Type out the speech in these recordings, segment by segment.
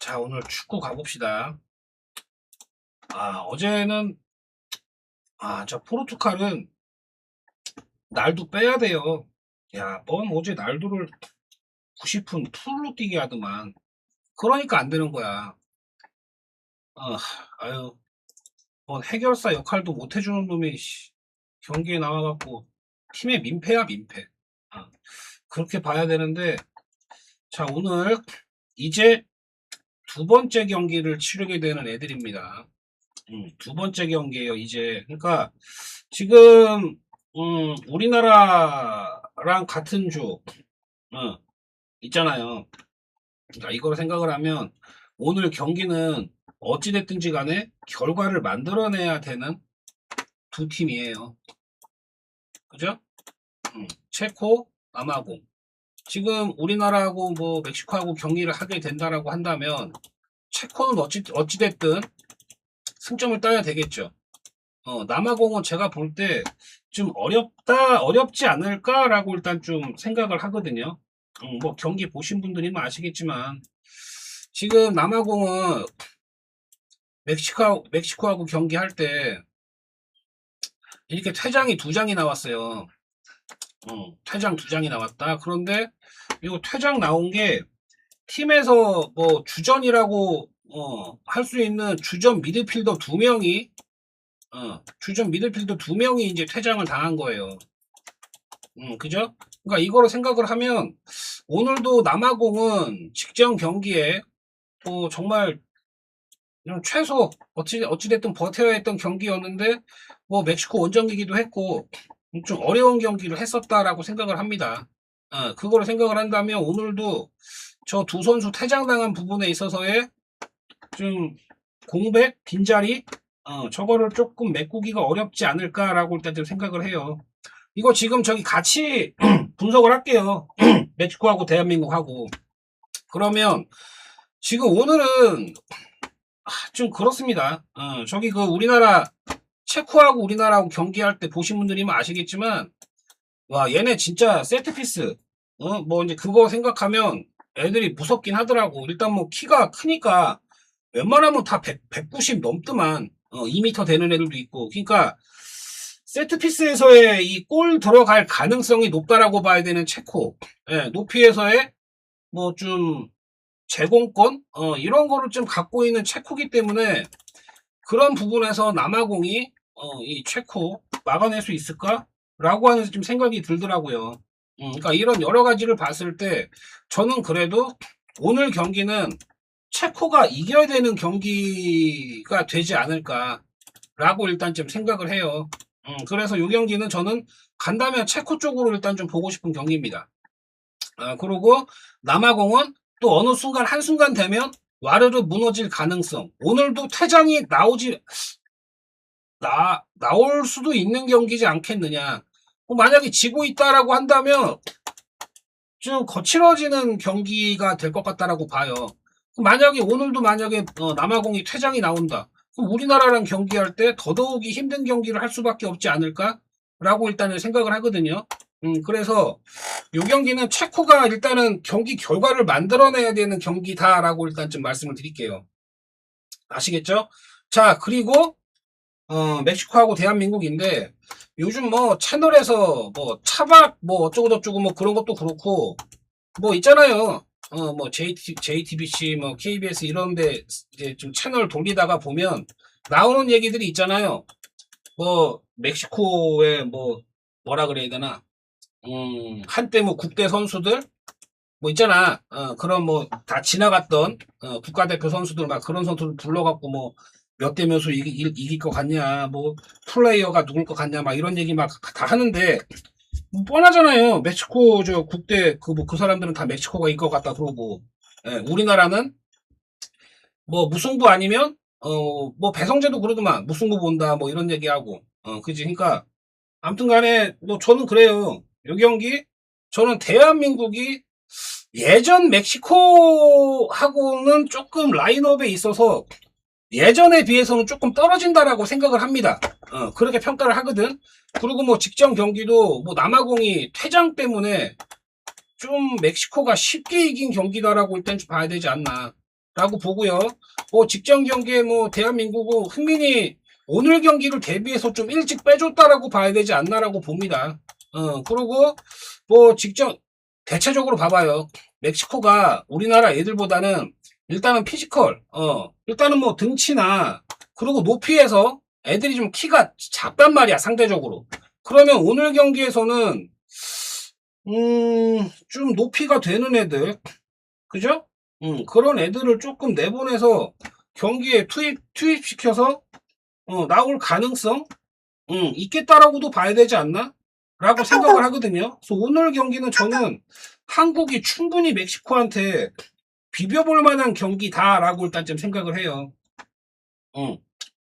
자, 오늘 축구 가봅시다. 어제는, 저 포르투갈은 날도 빼야 돼요. 야, 넌 어제 날도를 90분 풀로 뛰게 하더만. 그러니까 안 되는 거야. 아, 아유, 뭔 해결사 역할도 못 해주는 놈이, 경기에 나와갖고, 팀의 민폐야, 민폐. 아, 그렇게 봐야 되는데, 자, 오늘, 이제 두 번째 경기를 치르게 되는 애들입니다. 두 번째 경기예요, 이제. 그러니까, 지금 우리나라랑 같은 조 있잖아요. 그러니까 이거를 생각을 하면 오늘 경기는 어찌됐든지 간에 결과를 만들어내야 되는 두 팀이에요. 그죠? 체코, 남아공. 지금 우리나라하고 뭐 멕시코하고 경기를 하게 된다라고 한다면 체코는 어찌됐든 승점을 따야 되겠죠. 남아공은 제가 볼 때 좀 어렵지 않을까라고 일단 좀 생각을 하거든요. 뭐 경기 보신 분들이면 아시겠지만 지금 남아공은 멕시코하고 경기할 때 이렇게 퇴장이 두 장이 나왔어요. 퇴장 두 장이 나왔다. 그런데 이거 퇴장 나온 게 팀에서 뭐 주전이라고 할 수 있는 주전 미드필더 두 명이 주전 미드필더 두 명이 이제 퇴장을 당한 거예요. 그죠? 그러니까 이거로 생각을 하면 오늘도 남아공은 직전 경기에 정말 그냥 최소 어찌됐든 버텨야 했던 경기였는데 뭐 멕시코 원정이기도 했고 좀 어려운 경기를 했었다라고 생각을 합니다. 그거를 생각을 한다면 오늘도 저 두 선수 퇴장당한 부분에 있어서의 좀 공백, 빈자리 저거를 조금 메꾸기가 어렵지 않을까라고 일단 좀 생각을 해요. 이거 지금 저기 같이 분석을 할게요. 멕시코하고 대한민국하고. 그러면 지금 오늘은 좀 그렇습니다. 저기 그 우리나라 체코하고 우리나라하고 경기할 때 보신 분들이면 아시겠지만 와 얘네 진짜 세트피스 뭐 이제 그거 생각하면 애들이 무섭긴 하더라고. 일단 뭐 키가 크니까 웬만하면 다 190 넘더만 2m 되는 애들도 있고. 그러니까 세트피스에서의 이 골 들어갈 가능성이 높다라고 봐야 되는 체코. 예, 높이에서의 뭐 좀 제공권 이런 거를 좀 갖고 있는 체코기 때문에 그런 부분에서 남아공이 이 체코 막아낼 수 있을까라고 하는 좀 생각이 들더라고요. 그러니까 이런 여러 가지를 봤을 때 저는 그래도 오늘 경기는 체코가 이겨야 되는 경기가 되지 않을까라고 일단 좀 생각을 해요. 그래서 이 경기는 저는 간다면 체코 쪽으로 일단 좀 보고 싶은 경기입니다. 그리고 남아공은 또 어느 순간 한순간 되면 와르르 무너질 가능성. 오늘도 퇴장이 나올 수도 있는 경기지 않겠느냐. 만약에 지고 있다라고 한다면 좀 거칠어지는 경기가 될 것 같다라고 봐요. 만약에 오늘도 남아공이 퇴장이 나온다. 그럼 우리나라랑 경기할 때 더더욱이 힘든 경기를 할 수밖에 없지 않을까라고 일단은 생각을 하거든요. 그래서 이 경기는 체코가 일단은 경기 결과를 만들어내야 되는 경기다라고 일단 좀 말씀을 드릴게요. 아시겠죠? 자, 그리고 멕시코하고 대한민국인데 요즘 뭐 채널에서 뭐 차박 뭐 어쩌고저쩌고 뭐 그런 것도 그렇고 뭐 있잖아요. 뭐 JTBC 뭐 KBS 이런데 이제 좀 채널 돌리다가 보면 나오는 얘기들이 있잖아요. 뭐 멕시코의 뭐 뭐라 그래야 되나? 한때 뭐 국대 선수들 뭐 있잖아. 그런 뭐 다 지나갔던 국가대표 선수들 막 그런 선수들 불러갖고 뭐 몇 대 몇으로 이길 것 같냐, 뭐 플레이어가 누굴 것 같냐, 막 이런 얘기 막 다 하는데 뭐 뻔하잖아요. 멕시코 저 국대 그 사람들은 다 멕시코가 이길 것 같다 그러고, 예, 우리나라는 뭐 무승부 아니면 뭐 배성재도 그러더만 무승부 본다 뭐 이런 얘기하고, 그지? 그러니까 아무튼간에 뭐 저는 그래요. 이 경기 저는 대한민국이 예전 멕시코하고는 조금 라인업에 있어서 예전에 비해서는 조금 떨어진다라고 생각을 합니다. 그렇게 평가를 하거든. 그리고 뭐 직전 경기도 뭐 남아공이 퇴장 때문에 좀 멕시코가 쉽게 이긴 경기다라고 일단 좀 봐야 되지 않나. 라고 보고요. 뭐 직전 경기에 뭐 대한민국은 흥민이 오늘 경기를 대비해서 좀 일찍 빼줬다라고 봐야 되지 않나라고 봅니다. 그리고 뭐 직전 대체적으로 봐봐요. 멕시코가 우리나라 애들보다는 일단은 피지컬, 일단은 뭐 등치나 그리고 높이에서 애들이 좀 키가 작단 말이야, 상대적으로. 그러면 오늘 경기에서는 좀 높이가 되는 애들, 그죠? 그런 애들을 조금 내보내서 경기에 투입시켜서 나올 가능성 있겠다라고도 봐야 되지 않나? 라고 생각을 하거든요. 그래서 오늘 경기는 저는 한국이 충분히 멕시코한테 비벼볼 만한 경기다라고 일단 좀 생각을 해요.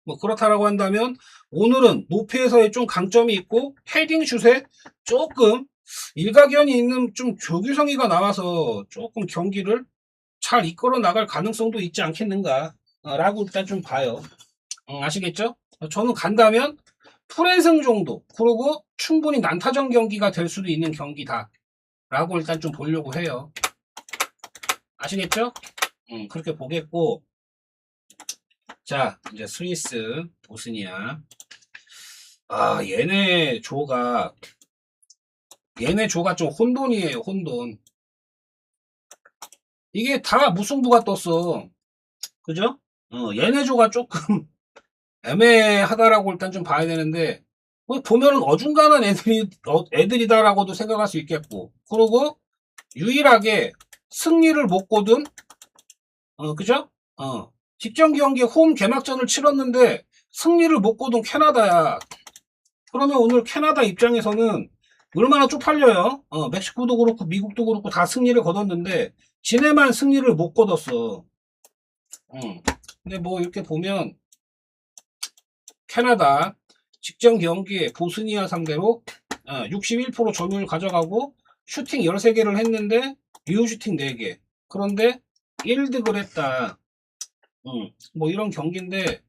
뭐 그렇다라고 한다면 오늘은 높이에서의 좀 강점이 있고 헤딩 슛에 조금 일가견이 있는 좀 조규성이가 나와서 조금 경기를 잘 이끌어 나갈 가능성도 있지 않겠는가 라고 일단 좀 봐요. 아시겠죠? 저는 간다면 풀앤승 정도, 그리고 충분히 난타전 경기가 될 수도 있는 경기다 라고 일단 좀 보려고 해요. 아시겠죠? 그렇게 보겠고, 자 이제 스위스, 보스니아. 얘네 조가 좀 혼돈이에요. 혼돈. 이게 다 무승부가 떴어. 그죠? 얘네 조가 조금 애매하다라고 일단 좀 봐야 되는데, 뭐 보면은 어중간한 애들이다라고도 생각할 수 있겠고, 그리고 유일하게 승리를 못 거둔, 그죠? 직전 경기에 홈 개막전을 치렀는데 승리를 못 거둔 캐나다야. 그러면 오늘 캐나다 입장에서는 얼마나 쪽팔려요? 멕시코도 그렇고 미국도 그렇고 다 승리를 거뒀는데 지네만 승리를 못 거뒀어. 근데 뭐 이렇게 보면 캐나다 직전 경기에 보스니아 상대로 61% 점유율 가져가고 슈팅 13개를 했는데 유효 슈팅 4개. 그런데 1득을 했다. 뭐 이런 경기인데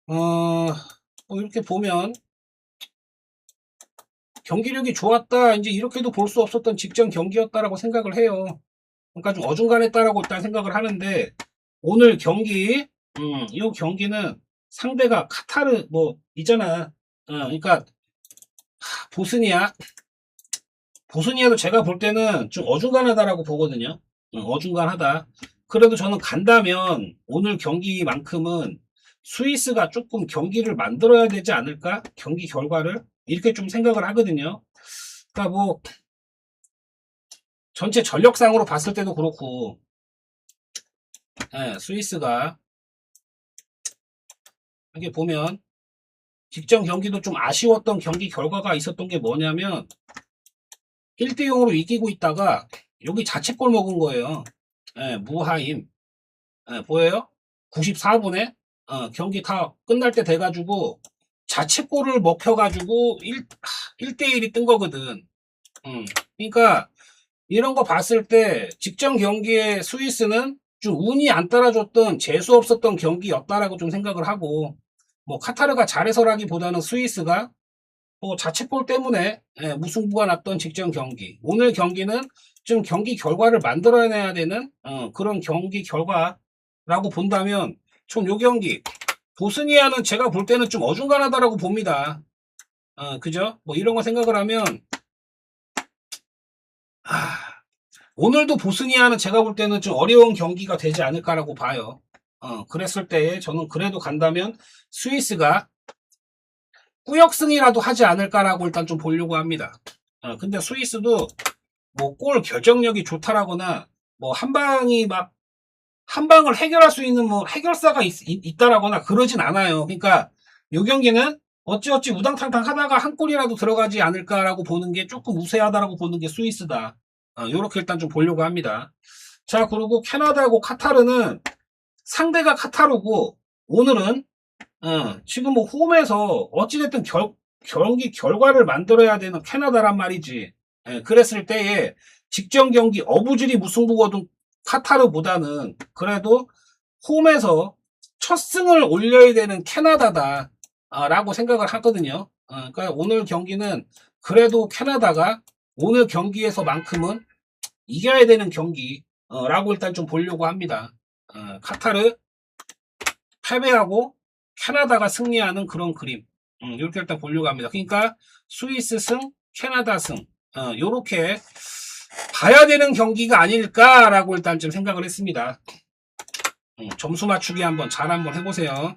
뭐 이렇게 보면 경기력이 좋았다, 이제 이렇게도 볼 수 없었던 직전 경기였다라고 생각을 해요. 그러니까 좀 어중간했다라고 일단 생각을 하는데, 오늘 경기, 이 경기는 상대가 카타르 뭐 있잖아. 그러니까 보스니아도 제가 볼 때는 좀 어중간하다라고 보거든요. 어중간하다. 그래도 저는 간다면 오늘 경기만큼은 스위스가 조금 경기를 만들어야 되지 않을까? 경기 결과를 이렇게 좀 생각을 하거든요. 그러니까 뭐 전체 전력상으로 봤을 때도 그렇고, 스위스가 이렇게 보면 직전 경기도 좀 아쉬웠던 경기 결과가 있었던 게 뭐냐면 1대0으로 이기고 있다가 여기 자책골 먹은 거예요. 무하임. 보여요? 94분에 경기 다 끝날 때 돼가지고 자책골을 먹혀가지고 1대1이 뜬 거거든. 그러니까 이런 거 봤을 때 직전 경기에 스위스는 좀 운이 안 따라줬던 재수 없었던 경기였다라고 좀 생각을 하고, 뭐 카타르가 잘해서라기보다는 스위스가 뭐 자책골 때문에 무승부가 났던 직전 경기, 오늘 경기는 좀 경기 결과를 만들어내야 되는 그런 경기 결과라고 본다면 좀 요 경기 보스니아는 제가 볼 때는 좀 어중간하다라고 봅니다. 그죠? 뭐 이런 거 생각을 하면 오늘도 보스니아는 제가 볼 때는 좀 어려운 경기가 되지 않을까라고 봐요. 그랬을 때 저는 그래도 간다면 스위스가 꾸역승이라도 하지 않을까라고 일단 좀 보려고 합니다. 근데 스위스도 뭐 골 결정력이 좋다라거나 뭐 한 방을 해결할 수 있는 뭐 해결사가 있다라거나 그러진 않아요. 그러니까 요 경기는 어찌어찌 우당탕탕 하다가 한 골이라도 들어가지 않을까라고 보는 게, 조금 우세하다라고 보는 게 스위스다. 요렇게 일단 좀 보려고 합니다. 자, 그리고 캐나다하고 카타르는 상대가 카타르고, 오늘은 지금 뭐 홈에서 어찌됐든 경기 결과를 만들어야 되는 캐나다란 말이지. 그랬을 때에 직전 경기 어부질이 무승부거든 카타르보다는 그래도 홈에서 첫 승을 올려야 되는 캐나다다 라고 생각을 하거든요. 그러니까 오늘 경기는 그래도 캐나다가 오늘 경기에서만큼은 이겨야 되는 경기 라고 일단 좀 보려고 합니다. 카타르 패배하고 캐나다가 승리하는 그런 그림. 이렇게 일단 보려고 합니다. 그러니까 스위스 승, 캐나다 승. 요렇게 봐야 되는 경기가 아닐까라고 일단 좀 생각을 했습니다. 점수 맞추기 한번 잘 한번 해보세요.